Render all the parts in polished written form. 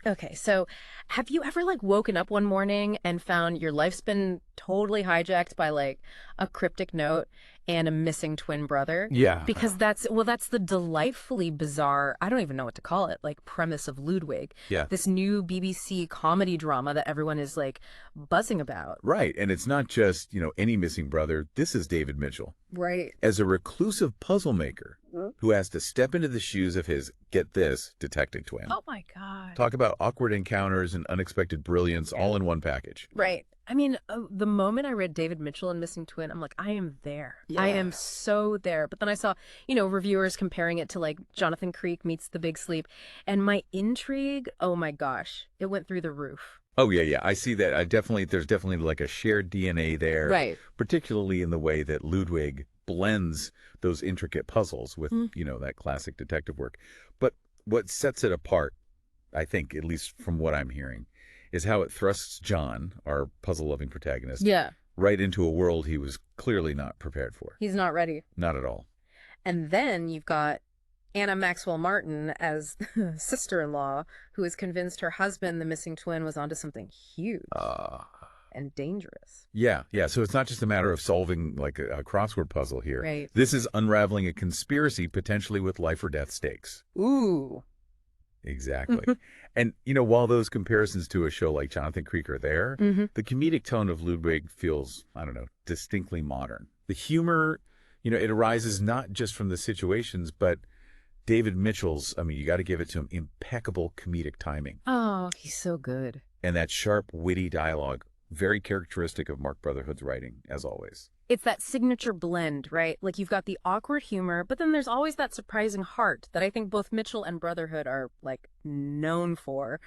Okay, so have you ever like woken up one morning and found your life's been totally hijacked by like a cryptic note and a missing twin brother? Yeah. Because that's the delightfully bizarre, I don't even know what to call it, like premise of Ludwig, Yeah. this new BBC comedy drama that everyone is like buzzing about. Right. And it's not just, any missing brother. This is David Mitchell. Right. As a reclusive puzzle maker who has to step into the shoes of his, get this, detecting twin. Oh my God. Talk about awkward encounters and unexpected brilliance all in one package. Right. I mean, the moment I read David Mitchell and Missing Twin, I'm like, I am there. I am so there. But then I saw, reviewers comparing it to like Jonathan Creek meets The Big Sleep. And my intrigue, oh my gosh, it went through the roof. Oh, yeah, yeah. I see that. There's definitely like a shared DNA there. Right. Particularly in the way that Ludwig blends those intricate puzzles with, that classic detective work. But what sets it apart, I think, at least from what I'm hearing, is how it thrusts John, our puzzle-loving protagonist, right into a world he was clearly not prepared for. He's not ready. Not at all. And then you've got Anna Maxwell Martin as sister-in-law who is convinced her husband, the missing twin, was onto something huge and dangerous. Yeah, yeah. So it's not just a matter of solving like a crossword puzzle here. Right. This is unraveling a conspiracy potentially with life or death stakes. Ooh. Exactly. And, while those comparisons to a show like Jonathan Creek are there, the comedic tone of Ludwig feels, I don't know, distinctly modern. The humor, it arises not just from the situations, but David Mitchell's, you got to give it to him, impeccable comedic timing. Oh, he's so good. And that sharp, witty dialogue, very characteristic of Mark Brotherhood's writing, as always. It's that signature blend, right? Like you've got the awkward humor, but then there's always that surprising heart that I think both Mitchell and Brotherhood are like known for.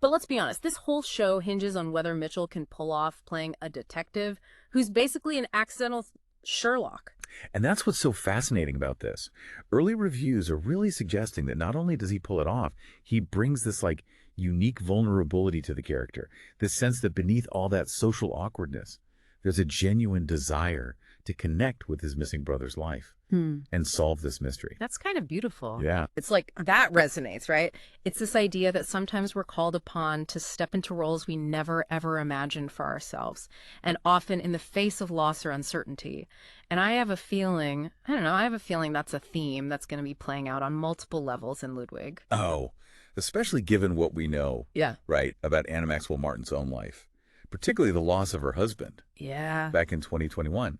But let's be honest, this whole show hinges on whether Mitchell can pull off playing a detective who's basically an accidental Sherlock. And that's what's so fascinating about this. Early reviews are really suggesting that not only does he pull it off, he brings this like unique vulnerability to the character, this sense that beneath all that social awkwardness, there's a genuine desire to connect with his missing brother's life and solve this mystery. That's kind of beautiful. Yeah. It's like that resonates, right? It's this idea that sometimes we're called upon to step into roles we never, ever imagined for ourselves, and often in the face of loss or uncertainty. And I have a feeling, that's a theme that's going to be playing out on multiple levels in Ludwig. Oh, especially given what we know, right, about Anna Maxwell Martin's own life. Particularly the loss of her husband back in 2021.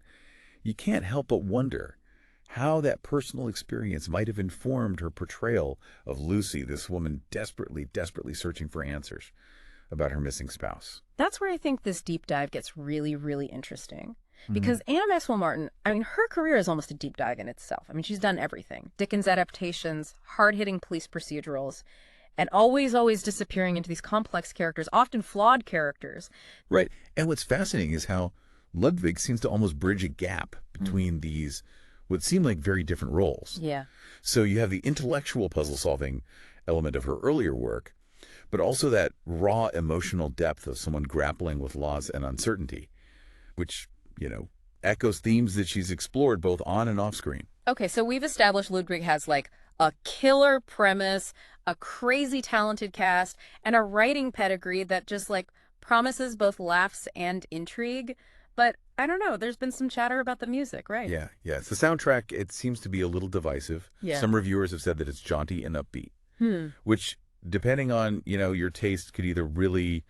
You can't help but wonder how that personal experience might have informed her portrayal of Lucy, this woman desperately, desperately searching for answers about her missing spouse. That's where I think this deep dive gets really, really interesting. Because Anna Maxwell Martin, her career is almost a deep dive in itself. She's done everything. Dickens adaptations, hard-hitting police procedurals, and always, always disappearing into these complex characters, often flawed characters. Right. And what's fascinating is how Ludwig seems to almost bridge a gap between these, what seem like very different roles. Yeah. So you have the intellectual puzzle-solving element of her earlier work, but also that raw emotional depth of someone grappling with loss and uncertainty, which, echoes themes that she's explored both on and off screen. Okay, so we've established Ludwig has like a killer premise, a crazy talented cast, and a writing pedigree that just like promises both laughs and intrigue. But I don't know, there's been some chatter about the music, right? Yeah. The soundtrack, it seems to be a little divisive. Yeah. Some reviewers have said that it's jaunty and upbeat, which, depending on, your taste, could either really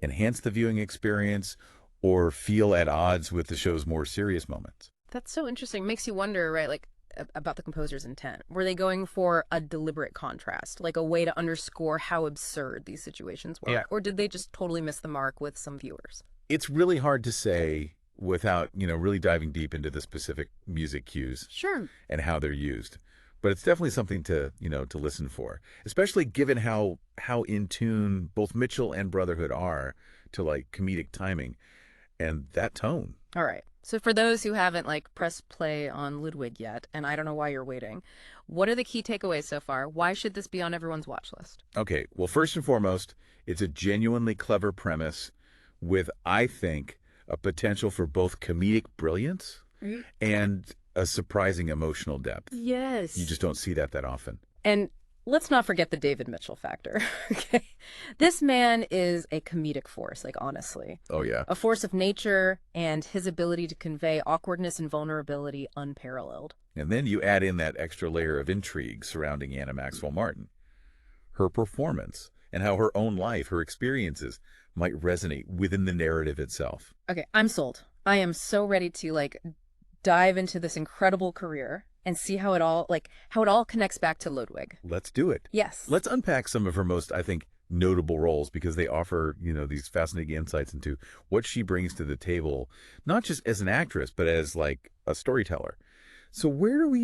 enhance the viewing experience or feel at odds with the show's more serious moments. That's so interesting. Makes you wonder, right, like about the composer's intent. Were they going for a deliberate contrast, like a way to underscore how absurd these situations were? Yeah. Or did they just totally miss the mark with some viewers? It's really hard to say without, really diving deep into the specific music cues and how they're used. But it's definitely something to, to listen for, especially given how in tune both Mitchell and Brotherhood are to like comedic timing and that tone. All right. So for those who haven't like pressed play on Ludwig yet, and I don't know why you're waiting, what are the key takeaways so far? Why should this be on everyone's watch list? Okay. Well, first and foremost, it's a genuinely clever premise with, I think, a potential for both comedic brilliance and a surprising emotional depth. Yes. You just don't see that often. And let's not forget the David Mitchell factor. Okay. This man is a comedic force, like honestly. Oh, yeah. A force of nature, and his ability to convey awkwardness and vulnerability unparalleled. And then you add in that extra layer of intrigue surrounding Anna Maxwell Martin. Her performance and how her own life, her experiences, might resonate within the narrative itself. Okay, I'm sold. I am so ready to like dive into this incredible career and see how it all connects back to Ludwig. Let's do it. Yes. Let's unpack some of her most, I think, notable roles, because they offer, these fascinating insights into what she brings to the table, not just as an actress, but as like a storyteller. So where do we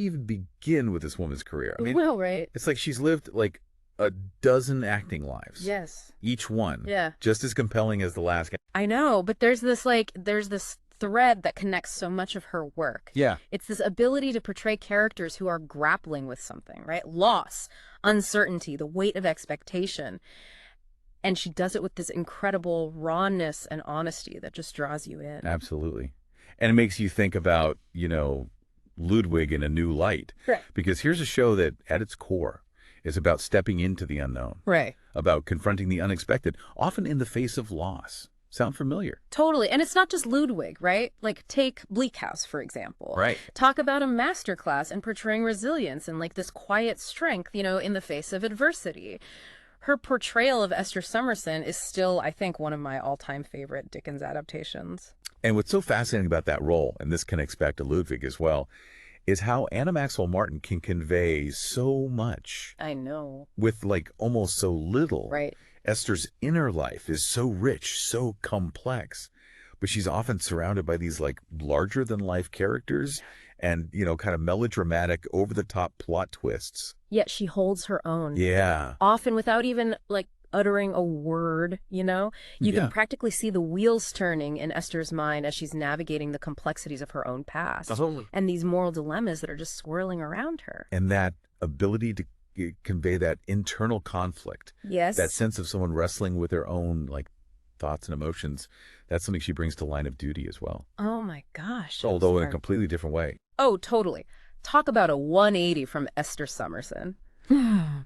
even begin with this woman's career? I mean, well, right. It's like she's lived like a dozen acting lives. Yes. Each one. Yeah. Just as compelling as the last. I know, but there's this thread that connects so much of her work. Yeah. It's this ability to portray characters who are grappling with something, right? Loss, uncertainty, the weight of expectation. And she does it with this incredible rawness and honesty that just draws you in. Absolutely. And it makes you think about, Ludwig in a new light. Right. Because here's a show that, at its core, is about stepping into the unknown. Right. About confronting the unexpected, often in the face of loss. Sound familiar? Totally. And it's not just Ludwig, right? Like, take Bleak House, for example. Right. Talk about a masterclass in portraying resilience and, like, this quiet strength, in the face of adversity. Her portrayal of Esther Summerson is still, I think, one of my all-time favorite Dickens adaptations. And what's so fascinating about that role, and this connects back to Ludwig as well, is how Anna Maxwell Martin can convey so much. I know. With, like, almost so little. Right. Esther's inner life is so rich, so complex, but she's often surrounded by these like larger than life characters and, kind of melodramatic, over the top plot twists. Yet she holds her own. Yeah. Often without even like uttering a word, You can practically see the wheels turning in Esther's mind as she's navigating the complexities of her own past. Totally. And these moral dilemmas that are just swirling around her. And that ability to convey that internal conflict. Yes. That sense of someone wrestling with their own like thoughts and emotions. That's something she brings to Line of Duty as well. Oh my gosh. Although in a completely different way. Oh, totally. Talk about a 180 from Esther Summerson.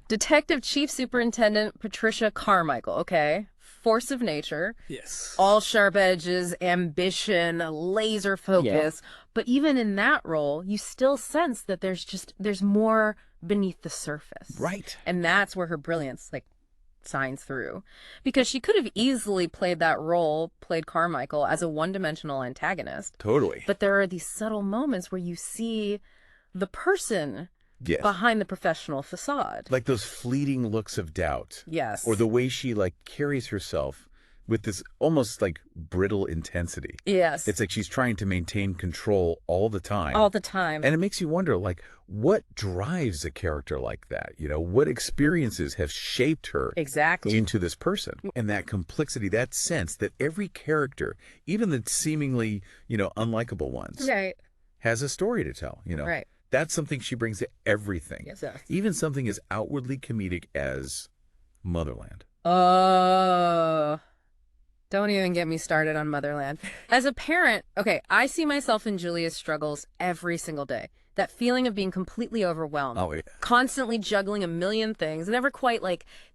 Detective Chief Superintendent Patricia Carmichael, okay? Force of nature. Yes. All sharp edges, ambition, laser focus. Yeah. But even in that role, you still sense that there's more beneath the surface. Right. And that's where her brilliance, shines through. Because she could have easily played Carmichael as a one-dimensional antagonist. Totally. But there are these subtle moments where you see the person behind the professional facade. Like those fleeting looks of doubt. Yes. Or the way she carries herself with this almost brittle intensity. Yes. It's like she's trying to maintain control all the time. All the time. And it makes you wonder, what drives a character like that? What experiences have shaped her exactly into this person? And that complexity, that sense that every character, even the seemingly, unlikable ones, right, has a story to tell, Right. That's something she brings to everything. Yes, yes. Even something as outwardly comedic as Motherland. Don't even get me started on Motherland. As a parent, okay, I see myself in Julia's struggles every single day. That feeling of being completely overwhelmed. Oh, yeah. Constantly juggling a million things, never quite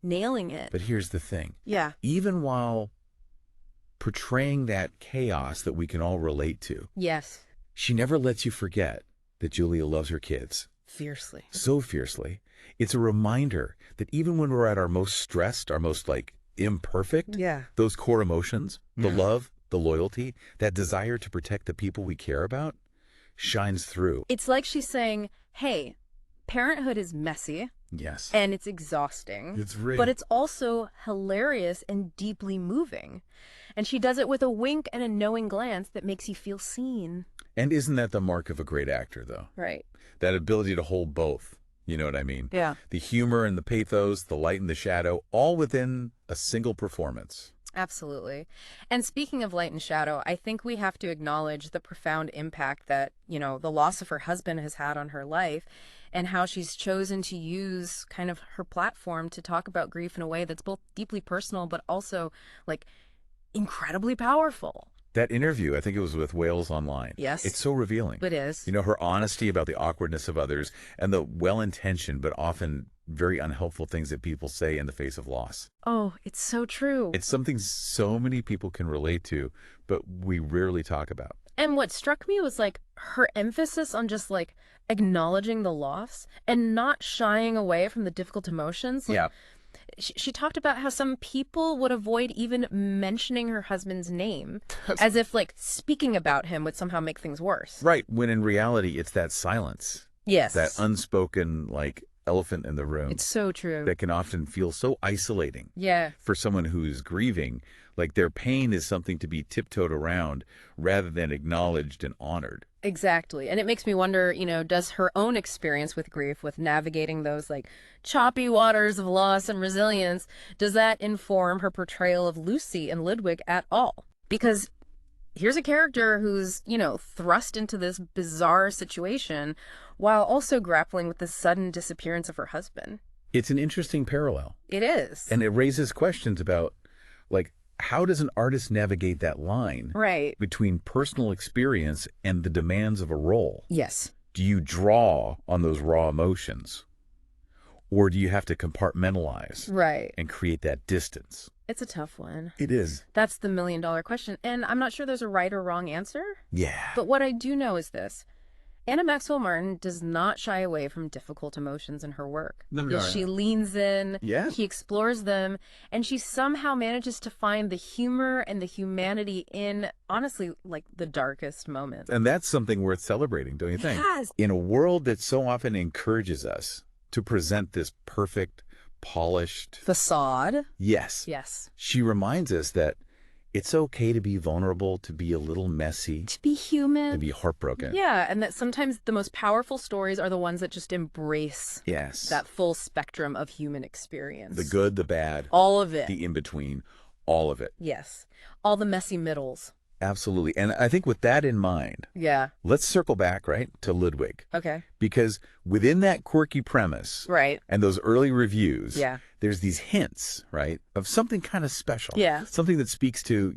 nailing it. But here's the thing. Yeah. Even while portraying that chaos that we can all relate to. Yes. She never lets you forget that Julia loves her kids. Fiercely. So fiercely. It's a reminder that even when we're at our most stressed, our most imperfect, those core emotions, the love, the loyalty, that desire to protect the people we care about, shines through. It's like she's saying, hey, parenthood is messy. Yes. And it's exhausting. It's real. But it's also hilarious and deeply moving. And she does it with a wink and a knowing glance that makes you feel seen. And isn't that the mark of a great actor, though? Right. That ability to hold both. You know what I mean? Yeah. The humor and the pathos, the light and the shadow, all within a single performance. Absolutely. And speaking of light and shadow, I think we have to acknowledge the profound impact that, the loss of her husband has had on her life and how she's chosen to use kind of her platform to talk about grief in a way that's both deeply personal but also incredibly powerful. That interview, I think it was with Wales Online. Yes. It's so revealing. It is. You know, her honesty about the awkwardness of others and the well-intentioned but often very unhelpful things that people say in the face of loss. Oh, it's so true. It's something so many people can relate to, but we rarely talk about. And what struck me was like her emphasis on just like acknowledging the loss and not shying away from the difficult emotions. Like, yeah. She talked about how some people would avoid even mentioning her husband's name as if like speaking about him would somehow make things worse. Right. When in reality, it's that silence. Yes. That unspoken, like, elephant in the room. It's so true. That can often feel so isolating. Yeah. For someone who's grieving, like their pain is something to be tiptoed around rather than acknowledged and honored. Exactly. And it makes me wonder, you know, does her own experience with grief, with navigating those like choppy waters of loss and resilience, does that inform her portrayal of Lucy and Ludwig at all? Because here's a character who's, you know, thrust into this bizarre situation while also grappling with the sudden disappearance of her husband. It's an interesting parallel. It is. And it raises questions about, like, how does an artist navigate that line between personal experience and the demands of a role? Yes. Do you draw on those raw emotions? Or do you have to compartmentalize and create that distance? It's a tough one. It is. That's the million-dollar question. And I'm not sure there's a right or wrong answer. Yeah. But what I do know is this. Anna Maxwell Martin does not shy away from difficult emotions in her work. No. She leans in, she explores them, and she somehow manages to find the humor and the humanity in, honestly, like the darkest moments. And that's something worth celebrating, don't you think? Yes. In a world that so often encourages us to present this perfect, polished facade. Yes. Yes. She reminds us that it's okay to be vulnerable, to be a little messy. To be human. To be heartbroken. Yeah, and that sometimes the most powerful stories are the ones that just embrace that full spectrum of human experience. The good, the bad. All of it. The in-between. All of it. Yes. All the messy middles. Absolutely. And I think with that in mind, let's circle back, to Ludwig. Okay. Because within that quirky premise and those early reviews, there's these hints, of something kind of special. Yeah. Something that speaks to,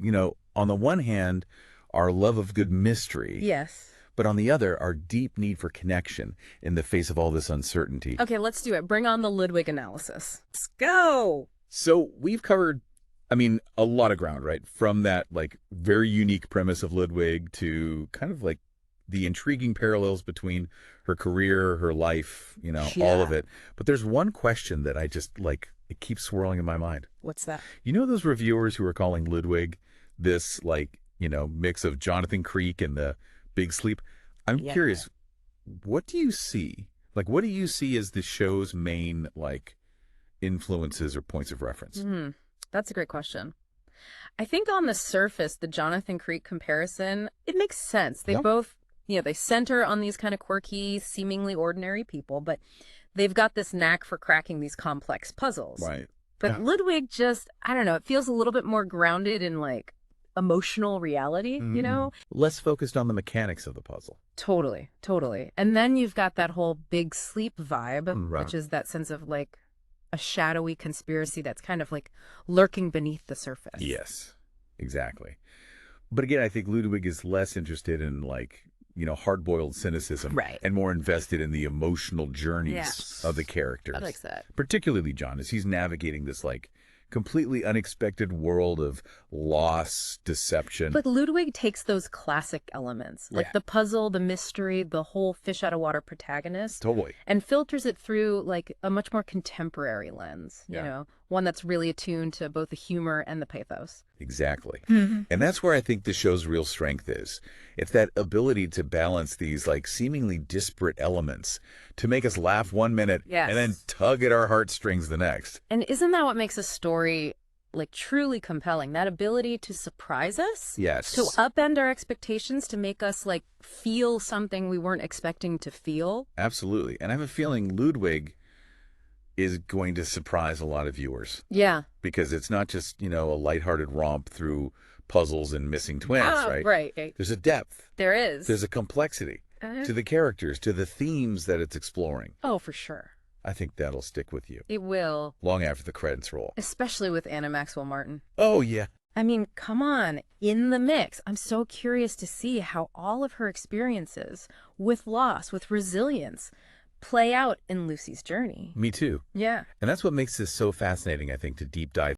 on the one hand, our love of good mystery. Yes. But on the other, our deep need for connection in the face of all this uncertainty. Okay, let's do it. Bring on the Ludwig analysis. Let's go. So we've covered, a lot of ground, From that, very unique premise of Ludwig to kind of the intriguing parallels between her career, her life, all of it. But there's one question that I just, it keeps swirling in my mind. What's that? You know those reviewers who are calling Ludwig this, mix of Jonathan Creek and The Big Sleep? I'm curious, what do you see? What do you see as the show's main, influences or points of reference? That's a great question. I think on the surface, the Jonathan Creek comparison, it makes sense. They both, they center on these kind of quirky, seemingly ordinary people, but they've got this knack for cracking these complex puzzles. Right. But Ludwig just, I don't know, it feels a little bit more grounded in emotional reality, Less focused on the mechanics of the puzzle. Totally, totally. And then you've got that whole Big Sleep vibe, which is that sense of a shadowy conspiracy that's kind of lurking beneath the surface. Yes, exactly. But again, I think Ludwig is less interested in hard-boiled cynicism and more invested in the emotional journeys of the characters. I like that. Particularly John, as he's navigating this completely unexpected world of loss, deception. But Ludwig takes those classic elements, the puzzle, the mystery, the whole fish-out-of-water protagonist. Totally. And filters it through a much more contemporary lens, you know, one that's really attuned to both the humor and the pathos. Exactly. And that's where I think the show's real strength is. It's that ability to balance these seemingly disparate elements to make us laugh one minute and then tug at our heartstrings the next. And isn't that what makes a story truly compelling? That ability to surprise us? Yes. To upend our expectations, to make us feel something we weren't expecting to feel? Absolutely. And I have a feeling Ludwig is going to surprise a lot of viewers. Yeah. Because it's not just, a lighthearted romp through puzzles and missing twins, right? Right. There's a depth. There is. There's a complexity to the characters, to the themes that it's exploring. Oh, for sure. I think that'll stick with you. It will. Long after the credits roll. Especially with Anna Maxwell Martin. Oh, yeah. I mean, come on, in the mix. I'm so curious to see how all of her experiences with loss, with resilience, play out in Lucy's journey. Me too. Yeah. And that's what makes this so fascinating, I think, to deep dive